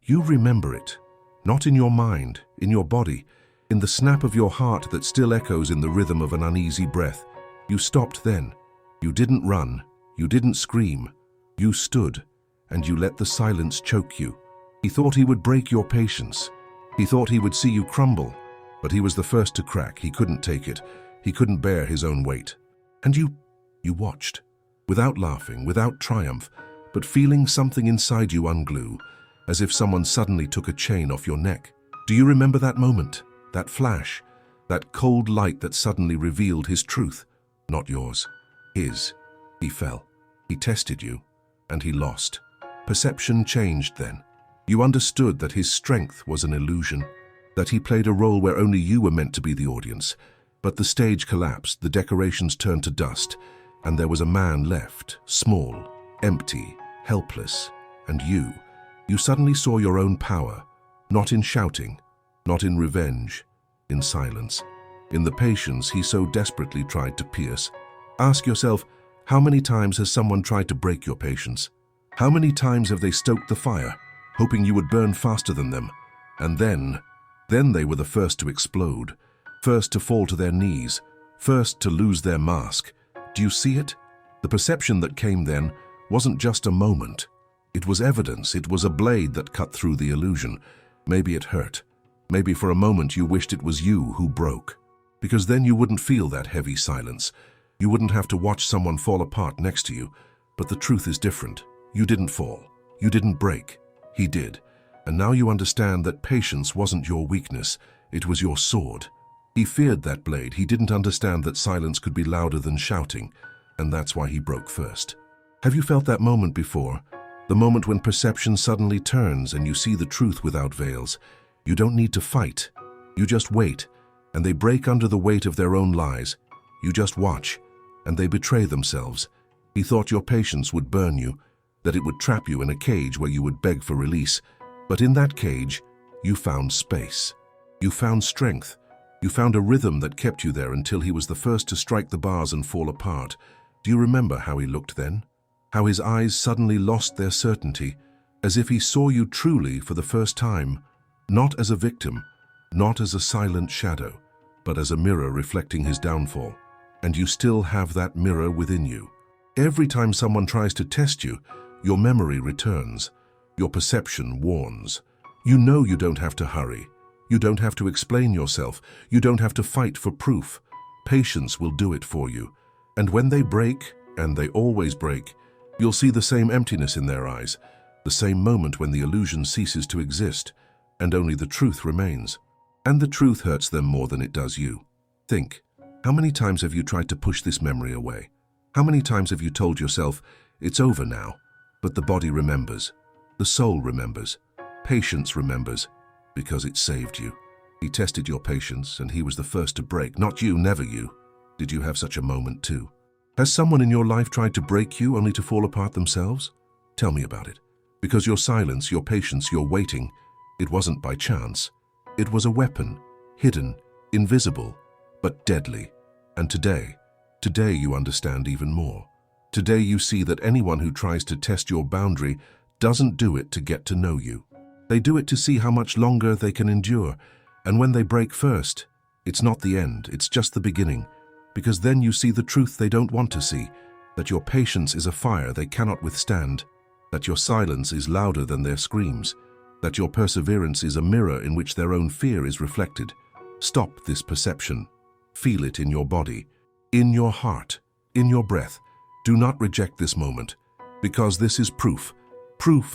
You remember it, not in your mind, in your body, in the snap of your heart that still echoes in the rhythm of an uneasy breath. You stopped then. You didn't run. You didn't scream. You stood, and you let the silence choke you. He thought he would break your patience. He thought he would see you crumble, but he was the first to crack. He couldn't take it. He couldn't bear his own weight. And you watched, without laughing, without triumph, but feeling something inside you unglue, as if someone suddenly took a chain off your neck. Do you remember that moment, that flash, that cold light that suddenly revealed his truth? Not yours, his. He fell. He tested you, and he lost. Perception changed then. You understood that his strength was an illusion, that he played a role where only you were meant to be the audience. But the stage collapsed, the decorations turned to dust, and there was a man left, small, empty, helpless. And you suddenly saw your own power, not in shouting, not in revenge, in silence, in the patience he so desperately tried to pierce. Ask yourself, how many times has someone tried to break your patience? How many times have they stoked the fire, hoping you would burn faster than them? And then they were the first to explode, first to fall to their knees, first to lose their mask. Do you see it? The perception that came then wasn't just a moment. It was evidence. It was a blade that cut through the illusion. Maybe it hurt. Maybe for a moment you wished it was you who broke. Because then you wouldn't feel that heavy silence. You wouldn't have to watch someone fall apart next to you. But the truth is different. You didn't fall. You didn't break. He did. And now you understand that patience wasn't your weakness. It was your sword. He feared that blade. He didn't understand that silence could be louder than shouting. And that's why he broke first. Have you felt that moment before? The moment when perception suddenly turns and you see the truth without veils. You don't need to fight. You just wait, and they break under the weight of their own lies. You just watch, and they betray themselves. He thought your patience would burn you, that it would trap you in a cage where you would beg for release. But in that cage, you found space. You found strength. You found a rhythm that kept you there until he was the first to strike the bars and fall apart. Do you remember how he looked then? How his eyes suddenly lost their certainty, as if he saw you truly for the first time, not as a victim, not as a silent shadow, but as a mirror reflecting his downfall. And you still have that mirror within you. Every time someone tries to test you, your memory returns. Your perception warns. You know you don't have to hurry. You don't have to explain yourself. You don't have to fight for proof. Patience will do it for you. And when they break, and they always break, you'll see the same emptiness in their eyes, the same moment when the illusion ceases to exist, and only the truth remains. And the truth hurts them more than it does you. Think, how many times have you tried to push this memory away? How many times have you told yourself, it's over now? But the body remembers. The soul remembers. Patience remembers, because it saved you. He tested your patience, and he was the first to break. Not you, never you. Did you have such a moment too? Has someone in your life tried to break you only to fall apart themselves? Tell me about it. Because your silence, your patience, your waiting, it wasn't by chance. It was a weapon, hidden, invisible, but deadly. And today you understand even more. Today you see that anyone who tries to test your boundary doesn't do it to get to know you. They do it to see how much longer they can endure. And when they break first, it's not the end, it's just the beginning. Because then you see the truth they don't want to see, that your patience is a fire they cannot withstand, that your silence is louder than their screams, that your perseverance is a mirror in which their own fear is reflected. Stop this perception. Feel it in your body, in your heart, in your breath. Do not reject this moment, because this is proof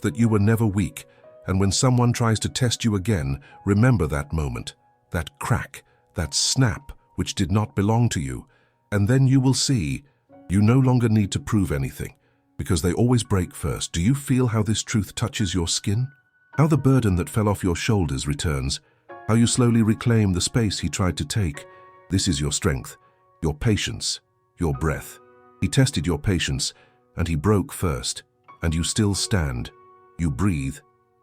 that you were never weak. And when someone tries to test you again, remember that moment, that crack, that snap, which did not belong to you, and then you will see you no longer need to prove anything, because they always break first. Do you feel how this truth touches your skin? How the burden that fell off your shoulders returns, how you slowly reclaim the space he tried to take. This is your strength, your patience, your breath. He tested your patience, and he broke first, and you still stand. You breathe,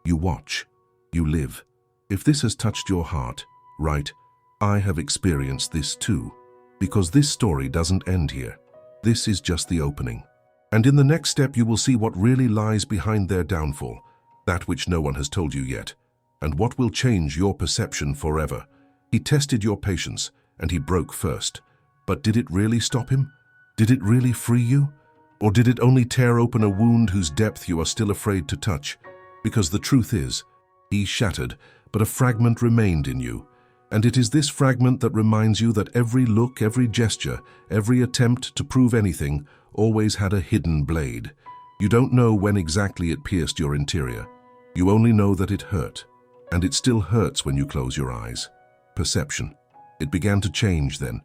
you watch, you live. If this has touched your heart, right, I have experienced this too, because this story doesn't end here. This is just the opening. And in the next step you will see what really lies behind their downfall, that which no one has told you yet, and what will change your perception forever. He tested your patience, and he broke first. But did it really stop him? Did it really free you? Or did it only tear open a wound whose depth you are still afraid to touch? Because the truth is, he shattered, but a fragment remained in you. And it is this fragment that reminds you that every look, every gesture, every attempt to prove anything always had a hidden blade. You don't know when exactly it pierced your interior. You only know that it hurt. And it still hurts when you close your eyes. Perception. It began to change then,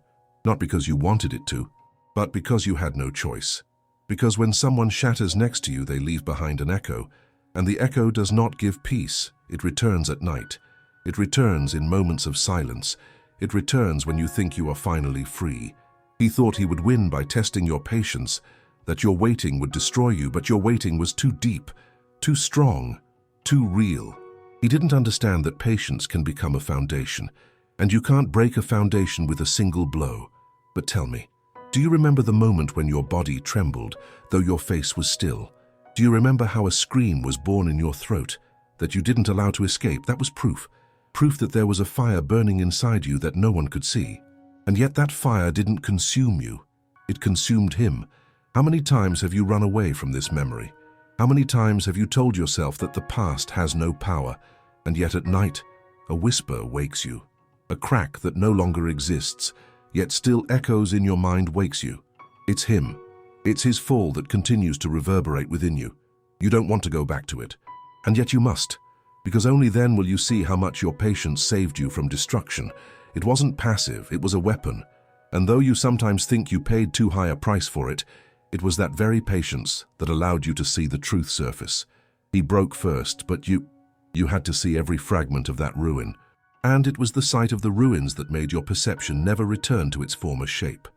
not because you wanted it to, but because you had no choice. Because when someone shatters next to you, they leave behind an echo, and the echo does not give peace. It returns at night. It returns in moments of silence. It returns when you think you are finally free. He thought he would win by testing your patience, that your waiting would destroy you, but your waiting was too deep, too strong, too real. He didn't understand that patience can become a foundation, and you can't break a foundation with a single blow. But tell me, do you remember the moment when your body trembled, though your face was still? Do you remember how a scream was born in your throat, that you didn't allow to escape? That was proof. Proof that there was a fire burning inside you that no one could see. And yet that fire didn't consume you. It consumed him. How many times have you run away from this memory? How many times have you told yourself that the past has no power, and yet at night, a whisper wakes you? A crack that no longer exists, yet still echoes in your mind wakes you. It's him. It's his fall that continues to reverberate within you. You don't want to go back to it. And yet you must, because only then will you see how much your patience saved you from destruction. It wasn't passive, it was a weapon. And though you sometimes think you paid too high a price for it, it was that very patience that allowed you to see the truth surface. He broke first, but you had to see every fragment of that ruin. And it was the sight of the ruins that made your perception never return to its former shape.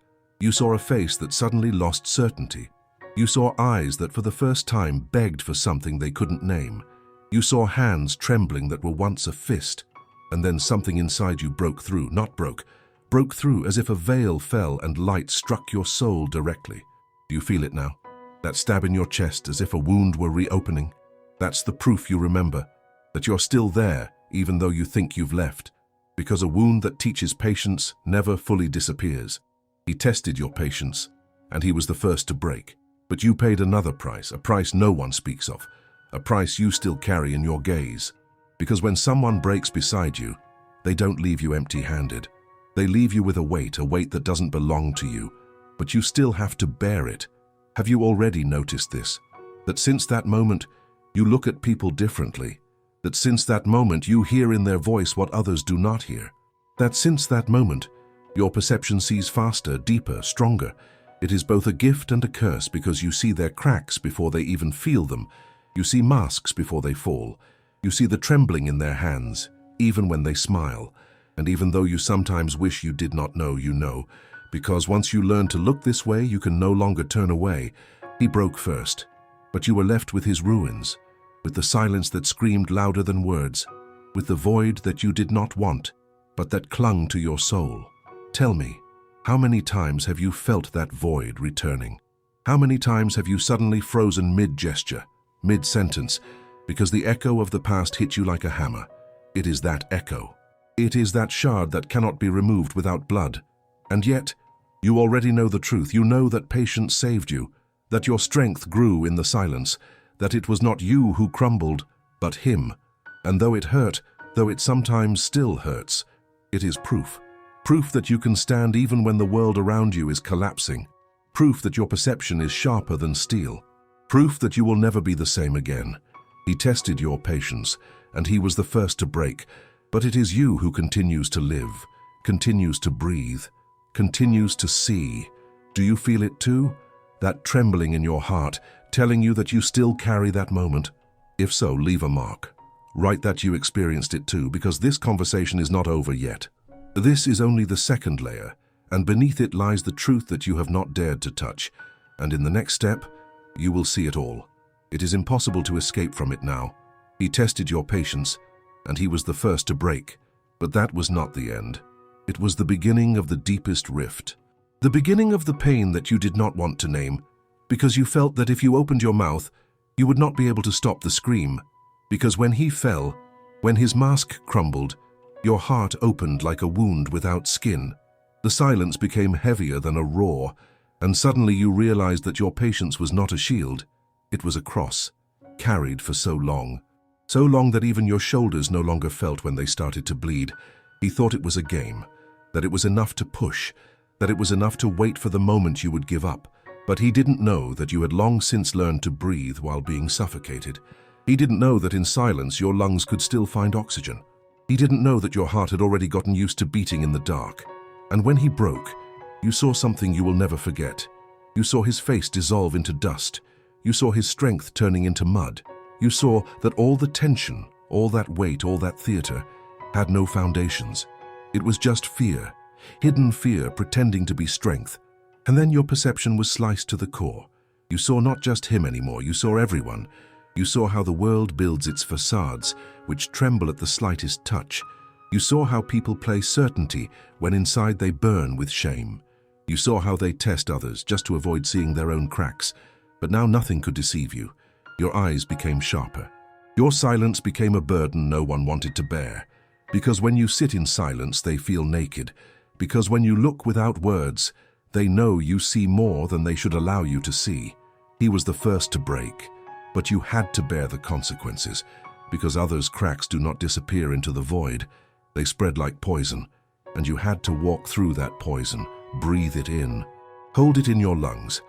You saw a face that suddenly lost certainty. You saw eyes that for the first time begged for something they couldn't name. You saw hands trembling that were once a fist. And then something inside you broke through, broke through as if a veil fell and light struck your soul directly. Do you feel it now? That stab in your chest as if a wound were reopening? That's the proof you remember, that you're still there even though you think you've left. Because a wound that teaches patience never fully disappears. He tested your patience, and he was the first to break. But you paid another price, a price no one speaks of, a price you still carry in your gaze. Because when someone breaks beside you, they don't leave you empty-handed. They leave you with a weight that doesn't belong to you, but you still have to bear it. Have you already noticed this? That since that moment, you look at people differently. That since that moment, you hear in their voice what others do not hear. That since that moment, your perception sees faster, deeper, stronger. It is both a gift and a curse because you see their cracks before they even feel them. You see masks before they fall. You see the trembling in their hands, even when they smile. And even though you sometimes wish you did not know, you know. Because once you learn to look this way, you can no longer turn away. He broke first, but you were left with his ruins, with the silence that screamed louder than words, with the void that you did not want, but that clung to your soul. Tell me, how many times have you felt that void returning? How many times have you suddenly frozen mid-gesture, mid-sentence, because the echo of the past hit you like a hammer? It is that echo. It is that shard that cannot be removed without blood. And yet, you already know the truth. You know that patience saved you, that your strength grew in the silence, that it was not you who crumbled, but him. And though it hurt, though it sometimes still hurts, it is proof. Proof that you can stand even when the world around you is collapsing. Proof that your perception is sharper than steel. Proof that you will never be the same again. He tested your patience, and he was the first to break. But it is you who continues to live, continues to breathe, continues to see. Do you feel it too? That trembling in your heart, telling you that you still carry that moment? If so, leave a mark. Write that you experienced it too, because this conversation is not over yet. This is only the second layer, and beneath it lies the truth that you have not dared to touch. And in the next step, you will see it all. It is impossible to escape from it now. He tested your patience, and he was the first to break. But that was not the end. It was the beginning of the deepest rift. The beginning of the pain that you did not want to name, because you felt that if you opened your mouth, you would not be able to stop the scream. Because when he fell, when his mask crumbled, your heart opened like a wound without skin. The silence became heavier than a roar, and suddenly you realized that your patience was not a shield, it was a cross, carried for so long that even your shoulders no longer felt when they started to bleed. He thought it was a game, that it was enough to push, that it was enough to wait for the moment you would give up. But he didn't know that you had long since learned to breathe while being suffocated. He didn't know that in silence your lungs could still find oxygen. He didn't know that your heart had already gotten used to beating in the dark. And when he broke, you saw something you will never forget. You saw his face dissolve into dust. You saw his strength turning into mud. You saw that all the tension, all that weight, all that theater had no foundations. It was just fear, hidden fear pretending to be strength. And then your perception was sliced to the core. You saw not just him anymore, you saw everyone. You saw how the world builds its facades, which tremble at the slightest touch. You saw how people play certainty when inside they burn with shame. You saw how they test others just to avoid seeing their own cracks. But now nothing could deceive you. Your eyes became sharper. Your silence became a burden no one wanted to bear. Because when you sit in silence, they feel naked. Because when you look without words, they know you see more than they should allow you to see. He was the first to break, but you had to bear the consequences, because others' cracks do not disappear into the void. They spread like poison, and you had to walk through that poison, breathe it in, hold it in your lungs,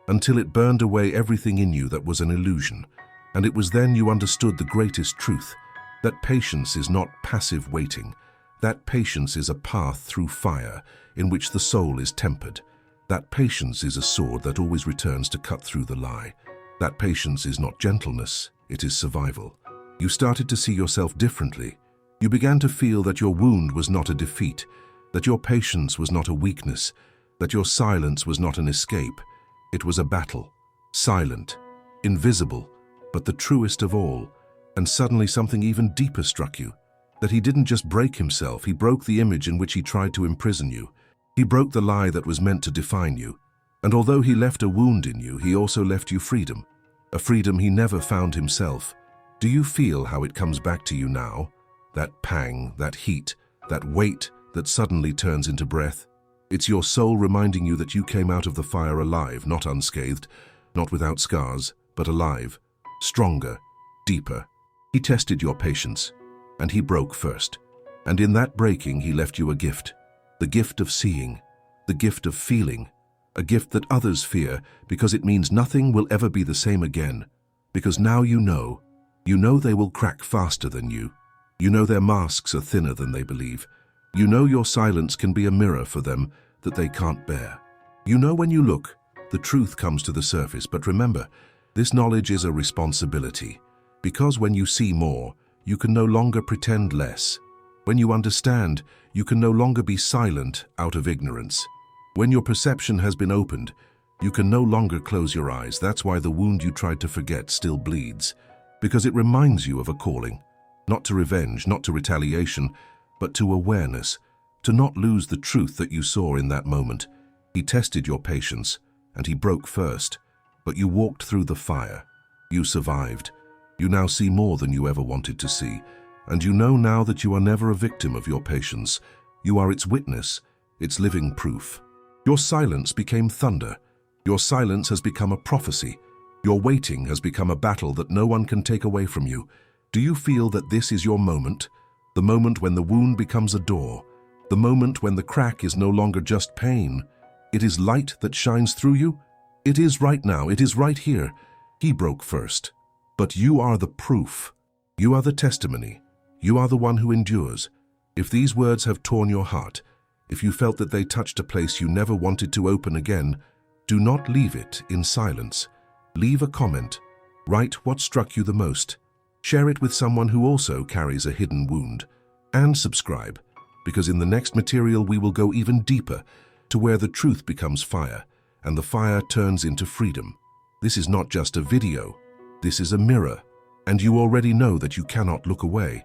until it burned away everything in you that was an illusion. And it was then you understood the greatest truth, that patience is not passive waiting. That patience is a path through fire in which the soul is tempered. That patience is a sword that always returns to cut through the lie. That patience is not gentleness, it is survival. You started to see yourself differently. You began to feel that your wound was not a defeat, that your patience was not a weakness, that your silence was not an escape. It was a battle, silent, invisible, but the truest of all. And suddenly something even deeper struck you, that he didn't just break himself, he broke the image in which he tried to imprison you. He broke the lie that was meant to define you. And although he left a wound in you, he also left you freedom, a freedom he never found himself. Do you feel how it comes back to you now? That pang, that heat, that weight that suddenly turns into breath? It's your soul reminding you that you came out of the fire alive, not unscathed, not without scars, but alive, stronger, deeper. He tested your patience, and he broke first. And in that breaking, he left you a gift, the gift of seeing, the gift of feeling, a gift that others fear because it means nothing will ever be the same again. Because now you know they will crack faster than you. You know their masks are thinner than they believe. You know your silence can be a mirror for them that they can't bear. You know when you look, the truth comes to the surface, but remember, this knowledge is a responsibility. Because when you see more, you can no longer pretend less. When you understand, you can no longer be silent out of ignorance. When your perception has been opened, you can no longer close your eyes. That's why the wound you tried to forget still bleeds. Because it reminds you of a calling, not to revenge, not to retaliation, but to awareness, to not lose the truth that you saw in that moment. He tested your patience, and he broke first, but you walked through the fire. You survived. You now see more than you ever wanted to see, and you know now that you are never a victim of your patience. You are its witness, its living proof. Your silence became thunder. Your silence has become a prophecy. Your waiting has become a battle that no one can take away from you. Do you feel that this is your moment? The moment when the wound becomes a door. The moment when the crack is no longer just pain. It is light that shines through you. It is right now. It is right here. He broke first. But you are the proof. You are the testimony. You are the one who endures. If these words have torn your heart, if you felt that they touched a place you never wanted to open again, do not leave it in silence. Leave a comment. Write what struck you the most. Share it with someone who also carries a hidden wound. And subscribe, because in the next material we will go even deeper to where the truth becomes fire and the fire turns into freedom. This is not just a video. This is a mirror, and you already know that you cannot look away.